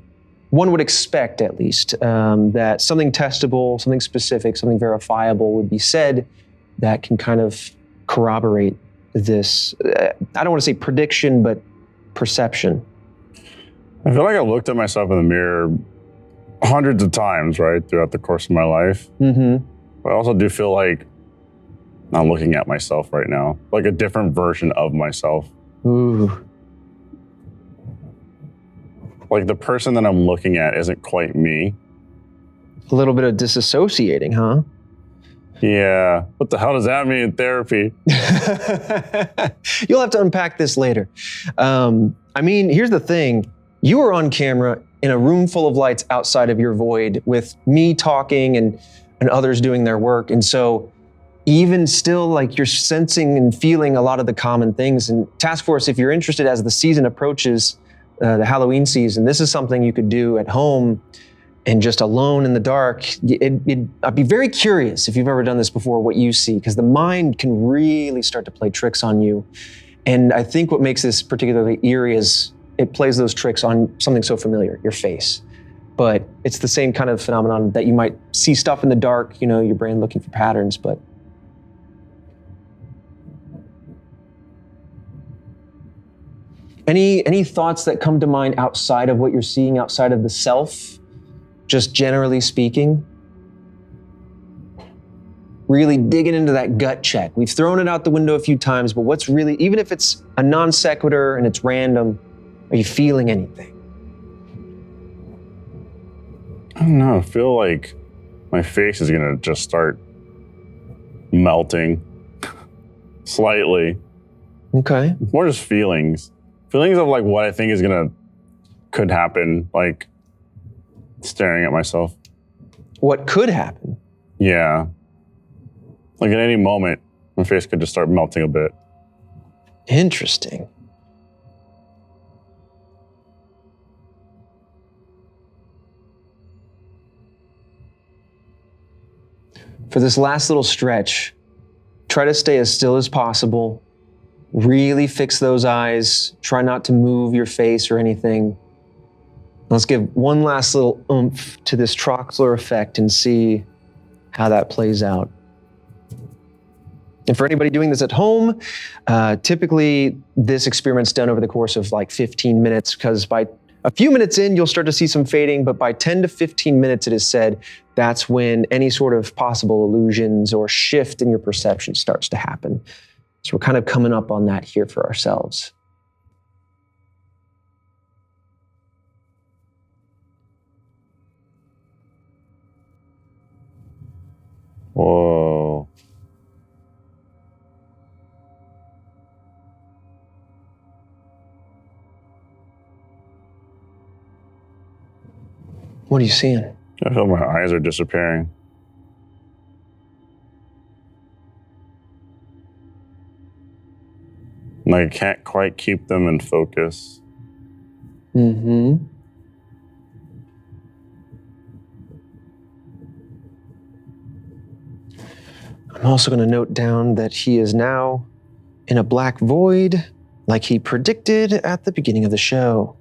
one would expect at least that something testable, something specific, something verifiable would be said that can kind of corroborate this, I don't want to say prediction, but perception. I feel like I looked at myself in the mirror hundreds of times, right, throughout the course of my life. Mm-hmm. But I also do feel like I'm looking at myself right now, like a different version of myself. Ooh. like the person that I'm looking at isn't quite me. A little bit of disassociating, huh? Yeah. What the hell does that mean in therapy? You'll have to unpack this later. I mean, here's the thing. You were on camera in a room full of lights outside of your void with me talking and others doing their work. And so even still, like, you're sensing and feeling a lot of the common things. And Task Force, if you're interested as the season approaches, the Halloween season, this is something you could do at home and just alone in the dark. I'd be very curious if you've ever done this before, what you see, because the mind can really start to play tricks on you. And I think what makes this particularly eerie is it plays those tricks on something so familiar, your face. But it's the same kind of phenomenon that you might see stuff in the dark, you know, your brain looking for patterns, but Any thoughts that come to mind outside of what you're seeing, outside of the self, just generally speaking? Really digging into that gut check. We've thrown it out the window a few times, but what's really, even if it's a non sequitur and it's random, are you feeling anything? I don't know. I feel like my face is gonna just start melting slightly. Okay. More just feelings. Feelings of like what I think could happen, like staring at myself. What could happen? Yeah. Like at any moment, my face could just start melting a bit. Interesting. For this last little stretch, try to stay as still as possible. Really fix those eyes. Try not to move your face or anything. Let's give one last little oomph to this Troxler effect and see how that plays out. And for anybody doing this at home, typically this experiment's done over the course of like 15 minutes, because by a few minutes in, you'll start to see some fading, but by 10 to 15 minutes, it is said, that's when any sort of possible illusions or shift in your perception starts to happen. So we're kind of coming up on that here for ourselves. Whoa. What are you seeing? I feel my eyes are disappearing. Like I can't quite keep them in focus. Mm-hmm. I'm also going to note down that he is now in a black void, like he predicted at the beginning of the show.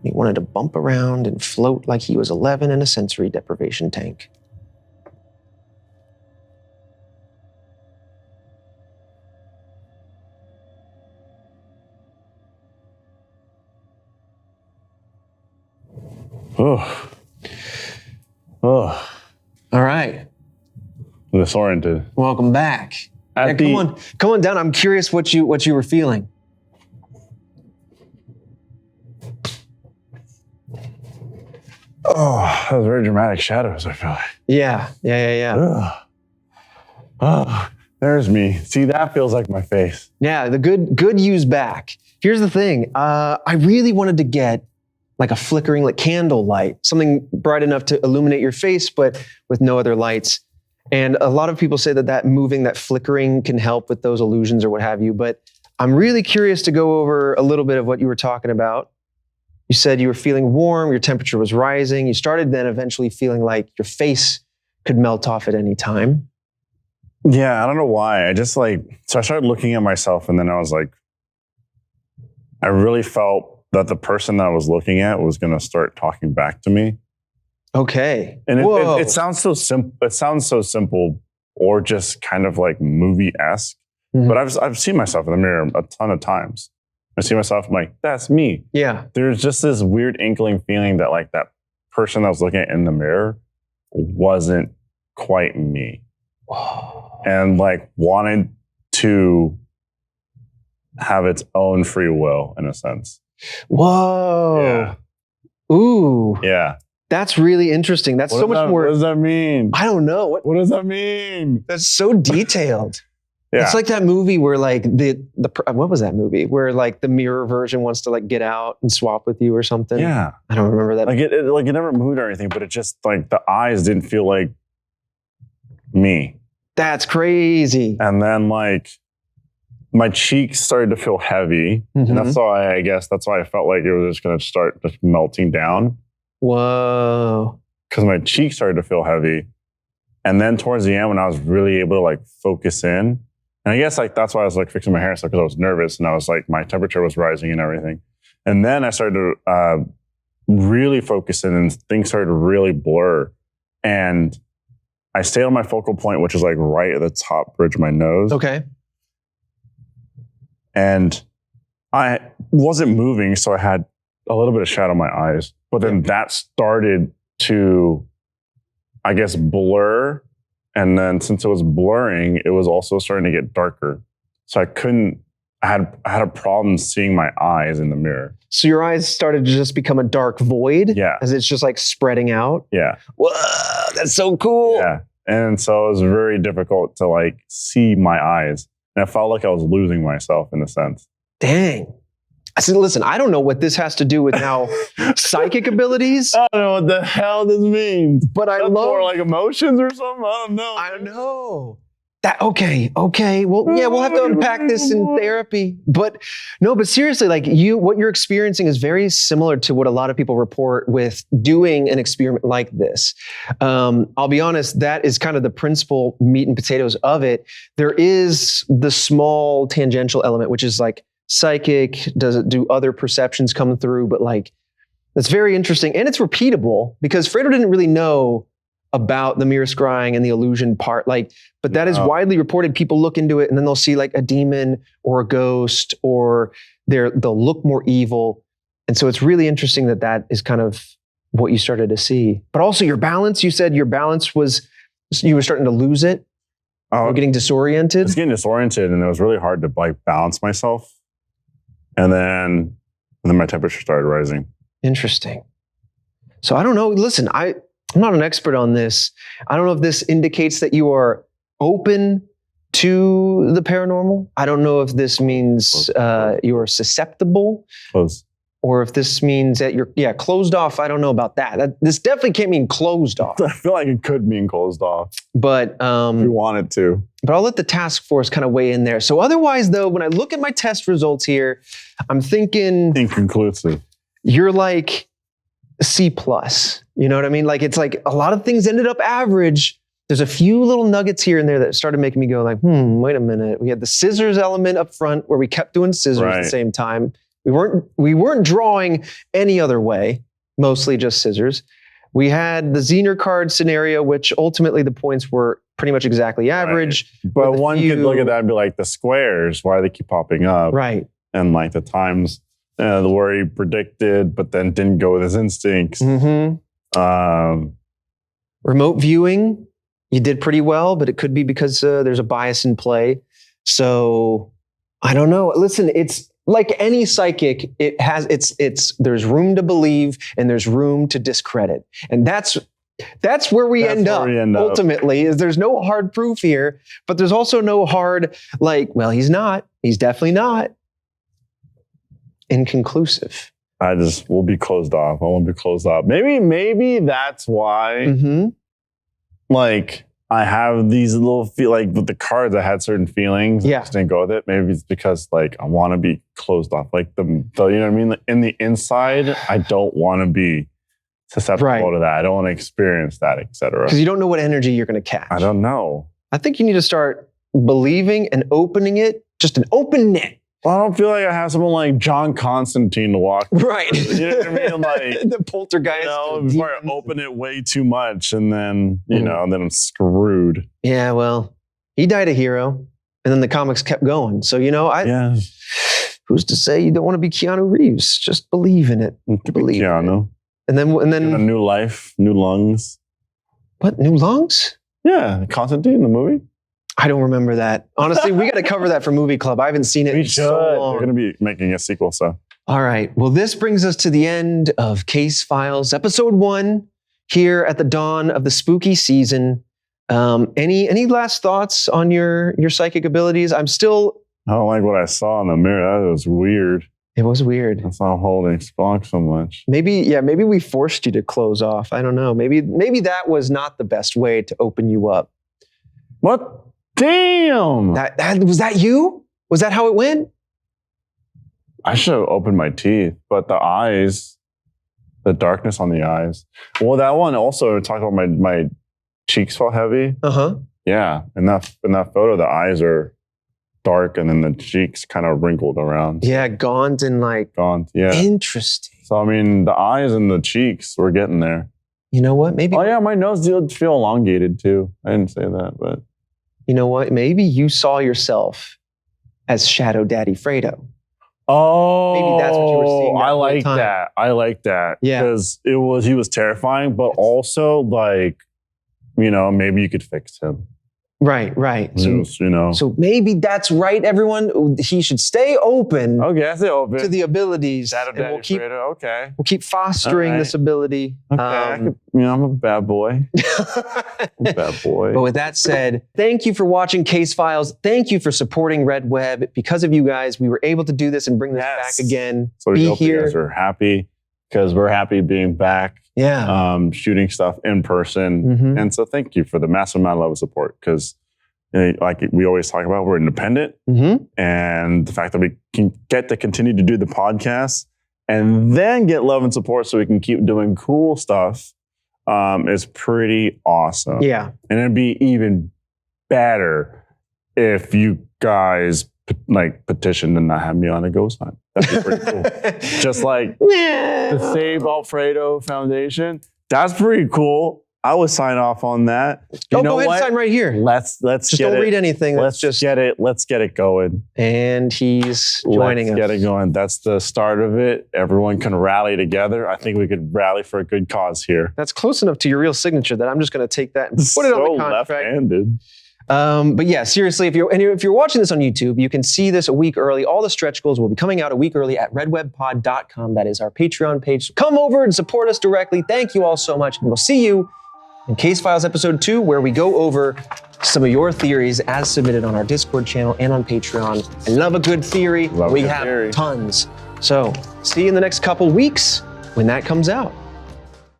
He wanted to bump around and float like he was 11 in a sensory deprivation tank. Oh. Oh. All right. Disoriented. Welcome back. Yeah, come on down. I'm curious what you were feeling. Oh, that was very dramatic shadows, I feel like. Yeah. Oh, there's me. See, that feels like my face. Yeah, the good you's back. Here's the thing. I really wanted to get like a flickering, like candle light, something bright enough to illuminate your face, but with no other lights. And a lot of people say that moving, that flickering can help with those illusions or what have you. But I'm really curious to go over a little bit of what you were talking about. You said you were feeling warm, your temperature was rising. You started then eventually feeling like your face could melt off at any time. Yeah, I don't know why. So I started looking at myself and then I was like, I really felt that the person that I was looking at was going to start talking back to me. Okay. And it sounds so simple. It sounds so simple or just kind of like movie-esque. Mm-hmm. But I've seen myself in the mirror a ton of times. I see myself, I'm like, that's me. Yeah. There's just this weird inkling feeling that like that person that was looking at in the mirror wasn't quite me. And like wanted to have its own free will in a sense. Whoa. Yeah. Ooh. Yeah. That's really interesting. That's so much more. What does that mean? I don't know. What does that mean? That's so detailed. Yeah. It's like that movie where like what was that movie where like the mirror version wants to like get out and swap with you or something? Yeah. I don't remember that. Like it never moved or anything, but it just like the eyes didn't feel like me. That's crazy. And then like my cheeks started to feel heavy. Mm-hmm. And that's why I felt like it was just going to start just melting down. Whoa. Because my cheeks started to feel heavy. And then towards the end, when I was really able to like focus in, and I guess like that's why I was like fixing my hair stuff, because I was nervous and I was like, my temperature was rising and everything. And then I started to really focus in and things started to really blur. And I stayed on my focal point, which is like right at the top bridge of my nose. Okay. And I wasn't moving, so I had a little bit of shadow in my eyes. But then that started to, I guess, blur. And then since it was blurring, it was also starting to get darker. So I had a problem seeing my eyes in the mirror. So your eyes started to just become a dark void? Yeah. As it's just like spreading out? Yeah. Whoa, that's so cool. Yeah. And so it was very difficult to like see my eyes. And I felt like I was losing myself in a sense. Dang. I said, listen, I don't know what this has to do with now psychic abilities. I don't know what the hell this means. But I love more like emotions or something. I don't know. I know. Okay. Well, yeah, we'll have to unpack this in therapy. But seriously, like what you're experiencing is very similar to what a lot of people report with doing an experiment like this. I'll be honest, that is kind of the principal meat and potatoes of it. There is the small tangential element, which is like psychic. Does it do other perceptions come through? But like, it's very interesting. And it's repeatable because Fredo didn't really know about the mirror scrying and the illusion part. But that is widely reported. People look into it and then they'll see like a demon or a ghost, or they'll look more evil. And so it's really interesting that is kind of what you started to see. But also your balance, you said your balance you were starting to lose it. Or getting disoriented. I was getting disoriented and it was really hard to like balance myself. And then my temperature started rising. Interesting. So I don't know. Listen, I'm not an expert on this. I don't know if this indicates that you are open to the paranormal. I don't know if this means you're susceptible. Close. Or if this means that you're closed off. I don't know about that. This definitely can't mean closed off. I feel like it could mean closed off. But if you want it to. But I'll let the task force kind of weigh in there. So otherwise, though, when I look at my test results here, I'm thinking inconclusive. You're like C+. You know what I mean? Like it's like a lot of things ended up average. There's a few little nuggets here and there that started making me go like, wait a minute. We had the scissors element up front where we kept doing scissors at the same time. We weren't drawing any other way, mostly just scissors. We had the Zener card scenario, which ultimately the points were pretty much exactly average. Right. But one could look at that and be like, the squares, why do they keep popping up? Right. And like the times where he predicted, but then didn't go with his instincts. Mm-hmm. Remote viewing, you did pretty well, but it could be because there's a bias in play. So I don't know. Listen, it's like any psychic, there's room to believe and there's room to discredit. And that's where we end up ultimately, is there's no hard proof here, but there's also no hard, he's definitely not. Inconclusive. We'll be closed off. I won't be closed off. Maybe that's why, like, I have these little like with the cards, I had certain feelings. I just didn't go with it. Maybe it's because like I want to be closed off. Like the you know what I mean? In the inside, I don't want to be susceptible to that. I don't want to experience that, etc. Because you don't know what energy you're going to catch. I don't know. I think you need to start believing and opening it. Just an open net. Well, I don't feel like I have someone like John Constantine to walk. Right. You know what I mean? Like the poltergeist. Before I open it way too much and then, and then I'm screwed. Yeah, well, he died a hero and then the comics kept going. So, who's to say you don't want to be Keanu Reeves? Just believe in it. Believe Keanu. In it. And then a new life, new lungs. What? New lungs? Yeah. Constantine, the movie. I don't remember that. Honestly, we got to cover that for Movie Club. I haven't seen it in so long. We're going to be making a sequel, so. All right. Well, this brings us to the end of Case Files, episode 1, here at the dawn of the spooky season. Any last thoughts on your psychic abilities? I don't like what I saw in the mirror. That was weird. It was weird. That's not holding Spock so much. Maybe we forced you to close off. I don't know. Maybe that was not the best way to open you up. What? Damn! Was that you? Was that how it went? I should have opened my teeth, but the eyes, the darkness on the eyes. Well, that one also talked about my cheeks felt heavy. Yeah, in that photo, the eyes are dark, and then the cheeks kind of wrinkled around. Yeah, gaunt and gaunt. Yeah, interesting. So I mean, the eyes and the cheeks were getting there. You know what? Maybe. Oh yeah, my nose did feel elongated too. I didn't say that, but you know what? Maybe you saw yourself as Shadow Daddy Fredo. Oh, maybe that's what you were seeing. I like that. I like that. Yeah, because he was terrifying, but also maybe you could fix him. Right. So maybe that's right, everyone. He should stay open. Okay, I stay open to the abilities. We'll keep fostering this ability. Okay, I'm a bad boy. But with that said, thank you for watching Case Files. Thank you for supporting Red Web. Because of you guys, we were able to do this and bring this back again. So we hope you guys are happy, because we're happy being back. Yeah. Shooting stuff in person. And so thank you for the massive amount of love and support, because like we always talk about, we're independent. And the fact that we can get to continue to do the podcast and then get love and support so we can keep doing cool stuff is pretty awesome. Yeah. And it'd be even better if you guys petitioned and not have me on a ghost hunt. That'd be pretty cool. Just like the Save Alfredo Foundation. That's pretty cool. I would sign off on that. Go ahead and sign right here. Let's just don't read anything. Let's get it going. And he's joining us. Let's get it going. That's the start of it. Everyone can rally together. I think we could rally for a good cause here. That's close enough to your real signature that I'm just going to take that and put it on the contract. Left-handed. But yeah, seriously, if you're watching this on YouTube, you can see this a week early. All the stretch goals will be coming out a week early at redwebpod.com. That is our Patreon page. So come over and support us directly. Thank you all so much. And we'll see you in Case Files episode 2, where we go over some of your theories as submitted on our Discord channel and on Patreon. I love a good theory. We have tons. So see you in the next couple weeks when that comes out.